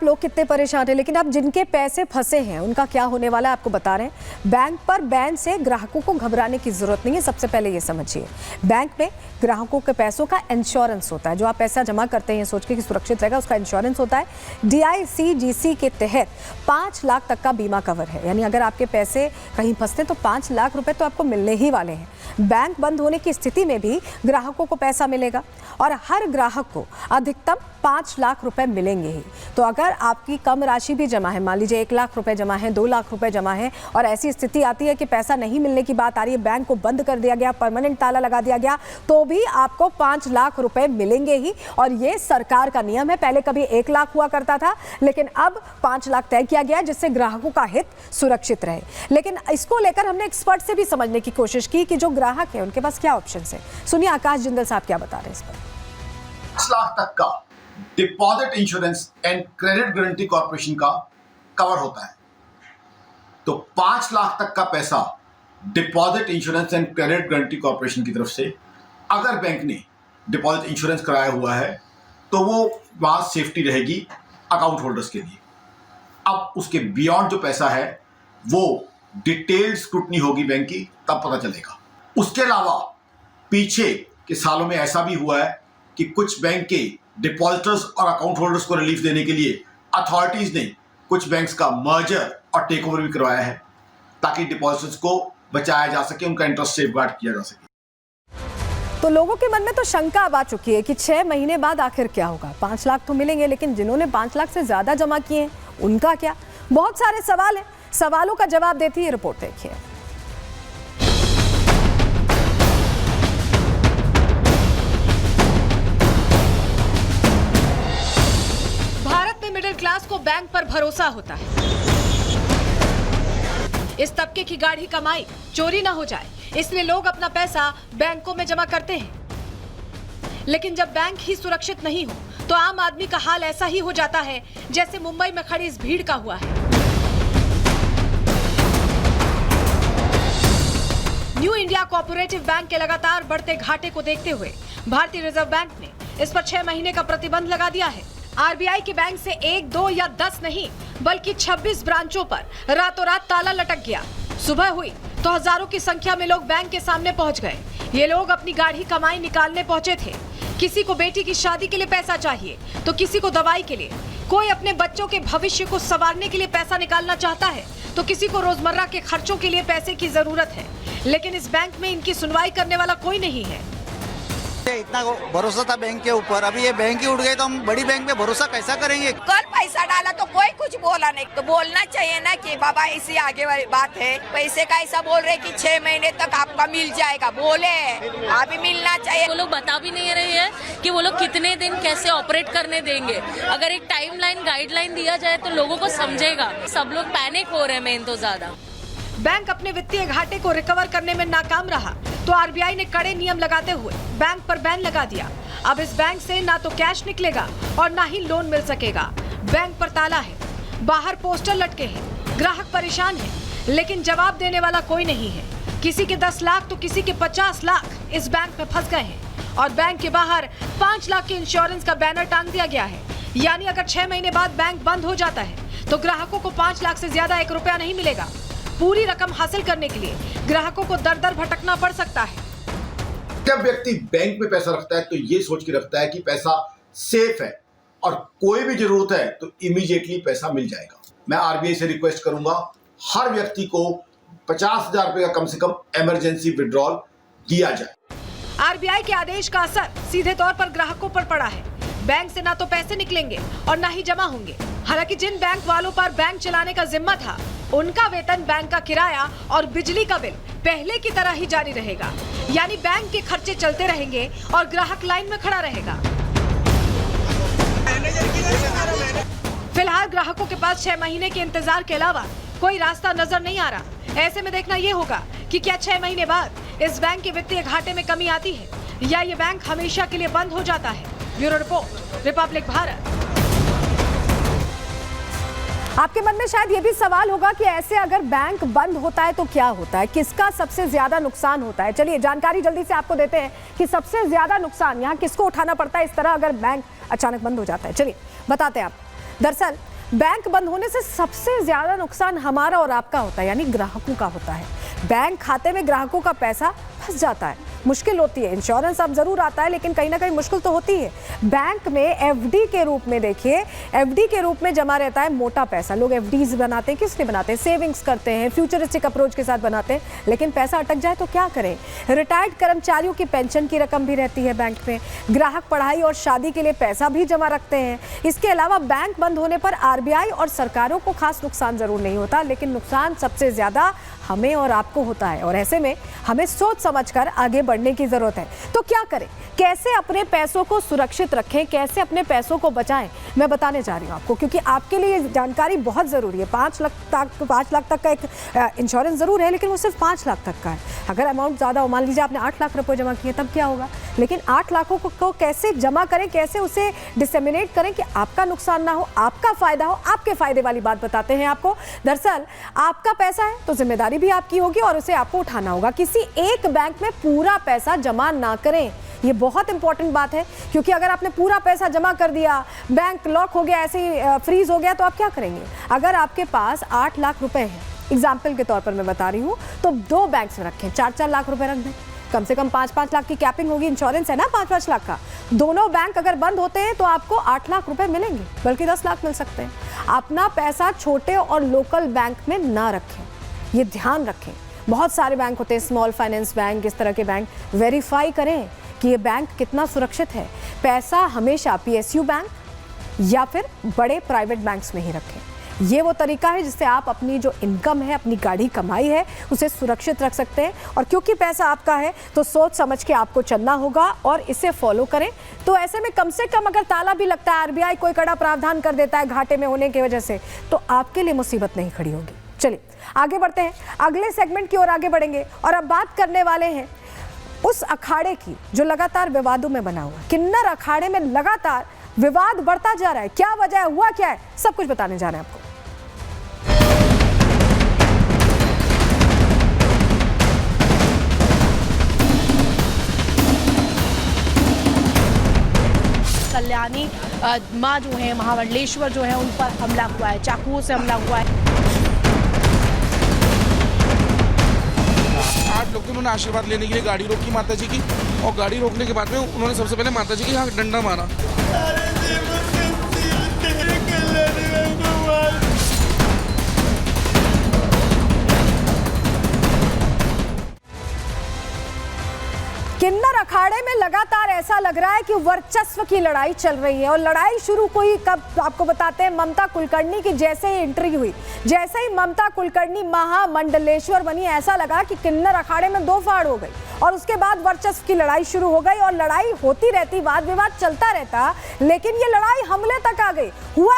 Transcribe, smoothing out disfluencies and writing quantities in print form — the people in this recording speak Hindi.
लोग कितने परेशान हैं, लेकिन अब जिनके पैसे फंसे हैं उनका क्या होने वाला है आपको बता रहे हैं। बैंक पर बैन से ग्राहकों को घबराने की जरूरत नहीं है। सबसे पहले ये समझिए, बैंक में ग्राहकों के पैसों का इंश्योरेंस होता है। जो आप पैसा जमा करते हैं सोच के कि सुरक्षित रहेगा, उसका इंश्योरेंस होता है। DICGC के तहत 5 लाख तक का बीमा कवर है, यानी अगर आपके पैसे कहीं फंसते तो 5 लाख रुपए तो आपको मिलने ही वाले हैं। बैंक बंद होने की स्थिति में भी ग्राहकों को पैसा मिलेगा और हर ग्राहक को अधिकतम 5 लाख रुपए मिलेंगे ही। तो अगर आपकी कम राशि भी जमा है, मान लीजिए 1 लाख रुपए जमा है, 2 लाख रुपए जमा है, और ऐसी स्थिति आती है कि पैसा नहीं मिलने की बात आ रही है, बैंक को बंद कर दिया गया, परमानेंट ताला लगा दिया गया, तो भी आपको 5 लाख रुपए मिलेंगे ही। और ये सरकार का नियम है। पहले कभी 1 लाख हुआ करता था, लेकिन अब 5 लाख तय किया गया है, जिससे ग्राहकों का हित सुरक्षित रहे। लेकिन इसको लेकर हमने एक्सपर्ट से भी समझने की कोशिश की कि जो ग्राहक है उनके पास क्या ऑप्शन है। सुनिए आकाश जिंदल साहब क्या बता रहे हैं इस पर। 5 लाख तक का deposit insurance and credit guarantee corporation का कवर होता है। तो 5 लाख तक का पैसा deposit insurance and credit guarantee corporation की तरफ से अगर बैंक ने डिपॉजिट इंश्योरेंस कराया हुआ है तो वो वहां सेफ्टी रहेगी अकाउंट होल्डर्स के लिए। अब उसके बियॉन्ड जो पैसा है वो डिटेल्ड स्क्रूटनी होगी बैंक की, तब पता चलेगा। उसके अलावा पीछे के सालों में ऐसा भी हुआ है कि कुछ बैंक के डिपॉजिटर्स और अकाउंट होल्डर्स को रिलीफ देने के लिए अथॉरिटीज ने कुछ बैंक्स का मर्जर और टेक ओवर भी करवाया है, ताकि डिपॉजिटर्स को बचाया जा सके, उनका इंटरेस्ट सेफगार्ड किया जा सके। तो लोगों के मन में तो शंका अब आ चुकी है कि 6 महीने बाद आखिर क्या होगा। 5 लाख तो मिलेंगे, लेकिन जिन्होंने 5 लाख से ज्यादा जमा किए हैं उनका क्या? बहुत सारे सवाल हैं। सवालों का जवाब देती है रिपोर्ट, देखिए। भारत में मिडिल क्लास को बैंक पर भरोसा होता है। इस तबके की गाढ़ी कमाई चोरी ना हो जाए, इसलिए लोग अपना पैसा बैंकों में जमा करते हैं। लेकिन जब बैंक ही सुरक्षित नहीं हो तो आम आदमी का हाल ऐसा ही हो जाता है जैसे मुंबई में खड़ी इस भीड़ का हुआ है। न्यू इंडिया कोऑपरेटिव बैंक के लगातार बढ़ते घाटे को देखते हुए भारतीय रिजर्व बैंक ने इस पर 6 महीने का प्रतिबंध लगा दिया है। RBI के बैंक से 1, 2 या 10 नहीं, बल्कि 26 ब्रांचों पर रातों रात ताला लटक गया। सुबह हुई तो हजारों की संख्या में लोग बैंक के सामने पहुंच गए। ये लोग अपनी गाढ़ी कमाई निकालने पहुंचे थे। किसी को बेटी की शादी के लिए पैसा चाहिए, तो किसी को दवाई के लिए, कोई अपने बच्चों के भविष्य को संवारने के लिए पैसा निकालना चाहता है, तो किसी को रोजमर्रा के खर्चों के लिए पैसे की जरूरत है। लेकिन इस बैंक में इनकी सुनवाई करने वाला कोई नहीं है। इतना भरोसा था बैंक के ऊपर, अभी ये बैंक ही उठ गए तो हम बड़ी बैंक में भरोसा कैसा करेंगे? कल पैसा डाला तो कोई कुछ बोला नहीं, तो बोलना चाहिए ना कि बाबा इसी आगे वाली बात है। पैसे का ऐसा बोल रहे कि 6 महीने तक आपका मिल जाएगा, बोले अभी मिलना चाहिए। वो लोग बता भी नहीं रहे हैं कि वो लोग कितने दिन कैसे ऑपरेट करने देंगे। अगर एक टाइमलाइन गाइडलाइन दिया जाए तो लोगों को समझेगा। सब लोग पैनिक हो रहे हैं मेन तो ज्यादा। बैंक अपने वित्तीय घाटे को रिकवर करने में नाकाम रहा तो RBI ने कड़े नियम लगाते हुए बैंक पर बैन लगा दिया। अब इस बैंक से ना तो कैश निकलेगा और ना ही लोन मिल सकेगा। बैंक पर ताला है, बाहर पोस्टर लटके हैं, ग्राहक परेशान है, लेकिन जवाब देने वाला कोई नहीं है। किसी के 10 लाख तो किसी के 50 लाख इस बैंक में फंस गए हैं और बैंक के बाहर 5 लाख के इंश्योरेंस का बैनर टांग दिया गया है। यानी अगर 6 महीने बाद बैंक बंद हो जाता है तो ग्राहकों को 5 लाख से ज्यादा 1 रुपया नहीं मिलेगा। पूरी रकम हासिल करने के लिए ग्राहकों को दर दर भटकना पड़ सकता है। जब व्यक्ति बैंक में पैसा रखता है तो ये सोच के रखता है कि पैसा सेफ है और कोई भी जरूरत है तो इमीडिएटली पैसा मिल जाएगा। मैं RBI से रिक्वेस्ट करूंगा हर व्यक्ति को 50,000 रुपए का कम से कम इमरजेंसी विड्रॉल दिया जाए। RBI के आदेश का असर सीधे तौर पर ग्राहकों पर पड़ा है। बैंक से ना तो पैसे निकलेंगे और ना ही जमा होंगे। हालांकि जिन बैंक वालों पर बैंक चलाने का जिम्मा था, उनका वेतन, बैंक का किराया और बिजली का बिल पहले की तरह ही जारी रहेगा। यानी बैंक के खर्चे चलते रहेंगे और ग्राहक लाइन में खड़ा रहेगा। फिलहाल ग्राहकों के पास 6 महीने के इंतजार के अलावा कोई रास्ता नजर नहीं आ रहा। ऐसे में देखना ये होगा कि क्या 6 महीने बाद इस बैंक के वित्तीय घाटे में कमी आती है या ये बैंक हमेशा के लिए बंद हो जाता है। Bureau report, Republic Bharat. आपके मन में शायद ये भी सवाल होगा कि ऐसे अगर बैंक बंद होता है तो क्या होता है, किसका सबसे ज्यादा नुकसान होता है। चलिए जानकारी जल्दी से आपको देते हैं कि सबसे ज्यादा नुकसान यहाँ किसको उठाना पड़ता है इस तरह अगर बैंक अचानक बंद हो जाता है। चलिए बताते हैं आप। दरअसल बैंक बंद होने से सबसे ज्यादा नुकसान हमारा और आपका होता है, यानी ग्राहकों का होता है। बैंक खाते में ग्राहकों का पैसा फंस जाता है, मुश्किल होती है। इंश्योरेंस अब जरूर आता है, लेकिन कहीं ना कहीं मुश्किल तो होती है। बैंक में एफडी के रूप में, देखिए एफडी के रूप में जमा रहता है मोटा पैसा। लोग एफडीज बनाते हैं, किस लिए बनाते हैं? सेविंग्स करते हैं, फ्यूचरिस्टिक अप्रोच के साथ बनाते हैं। लेकिन पैसा अटक जाए तो क्या करें? रिटायर्ड कर्मचारियों की पेंशन की रकम भी रहती है बैंक में। ग्राहक पढ़ाई और शादी के लिए पैसा भी जमा रखते हैं। इसके अलावा बैंक बंद होने पर आरबीआई और सरकारों को खास नुकसान जरूर नहीं होता, लेकिन नुकसान सबसे ज्यादा हमें और आपको होता है। और ऐसे में हमें सोच समझकर आगे बढ़ने की जरूरत है। तो क्या करें? कैसे अपने पैसों को सुरक्षित रखें, कैसे अपने पैसों को बचाएं, मैं बताने जा रही हूं आपको, क्योंकि आपके लिए ये जानकारी बहुत जरूरी है। 5 लाख तक का एक इंश्योरेंस जरूर है, लेकिन वो सिर्फ 5 लाख तक का है। अगर अमाउंट ज्यादा हो, मान लीजिए आपने 8 लाख रुपए जमा किए, तब क्या होगा? लेकिन 8 लाखों को कैसे जमा करें, कैसे उसे डिसेमिनेट करें कि आपका नुकसान ना हो, आपका फायदा हो, आपके फायदे वाली बात बताते हैं आपको। दरअसल आपका पैसा है तो जिम्मेदारी भी आपकी होगी और उसे आपको उठाना होगा। किसी एक बैंक में पूरा पैसा जमा ना करें, ये बहुत इंपॉर्टेंट बात है, क्योंकि अगर आपने पूरा पैसा जमा कर दिया, बैंक लॉक हो गया, ऐसे ही फ्रीज हो गया, तो आप क्या करेंगे? अगर आपके पास 8 लाख रुपए हैं, एग्जाम्पल के तौर पर मैं बता रही हूँ, तो 2 बैंक्स में रखें, 4-4 लाख रुपए रख दें। कम से कम 5-5 लाख की कैपिंग होगी, इंश्योरेंस है ना 5-5 लाख का। दोनों बैंक अगर बंद होते हैं तो आपको 8 लाख रुपए मिलेंगे, बल्कि 10 लाख मिल सकते हैं। अपना पैसा छोटे और लोकल बैंक में ना रखें, ये ध्यान रखें। बहुत सारे बैंक होते हैं, स्मॉल फाइनेंस बैंक, इस तरह के बैंक। वेरीफाई करें कि ये बैंक कितना सुरक्षित है। पैसा हमेशा पीएसयू बैंक या फिर बड़े प्राइवेट बैंक्स में ही रखें। ये वो तरीका है जिससे आप अपनी जो इनकम है, अपनी गाढ़ी कमाई है, उसे सुरक्षित रख सकते हैं। और क्योंकि पैसा आपका है तो सोच समझ के आपको चलना होगा और इसे फॉलो करें। तो ऐसे में कम से कम अगर ताला भी लगता है, आरबीआई कोई कड़ा प्रावधान कर देता है घाटे में होने की वजह से, तो आपके लिए मुसीबत नहीं खड़ी होगी। चलिए आगे बढ़ते हैं, अगले सेगमेंट की ओर आगे बढ़ेंगे और अब बात करने वाले हैं उस अखाड़े की जो लगातार विवादों में बना हुआ। किन्नर अखाड़े में लगातार विवाद बढ़ता जा रहा है। क्या वजह है, हुआ क्या है, सब कुछ बताने जा रहे हैं आपको। कल्याणी माँ जो है, महामंडलेश्वर जो है, उन पर हमला हुआ है, चाकुओं से हमला हुआ है। 8 लोग थे, उन्होंने आशीर्वाद लेने के लिए गाड़ी रोकी माता जी की, और गाड़ी रोकने के बाद में उन्होंने सबसे पहले माता जी के यहाँ डंडा मारा। किन्नर अखाड़े में लगातार ऐसा लग रहा है कि वर्चस्व की लड़ाई चल रही है। और लड़ाई शुरू हुई कब, आपको बताते हैं। ममता कुलकर्णी की जैसे ही एंट्री हुई, जैसे ही ममता कुलकर्णी महामंडलेश्वर बनी, ऐसा लगा कि किन्नर अखाड़े में 2 फाड़ हो गई और उसके बाद वर्चस्व की लड़ाई शुरू हो गई। और लड़ाई होती रहती, वाद विवाद चलता रहता, लेकिन ये लड़ाई हमले तक आ गई। हुआ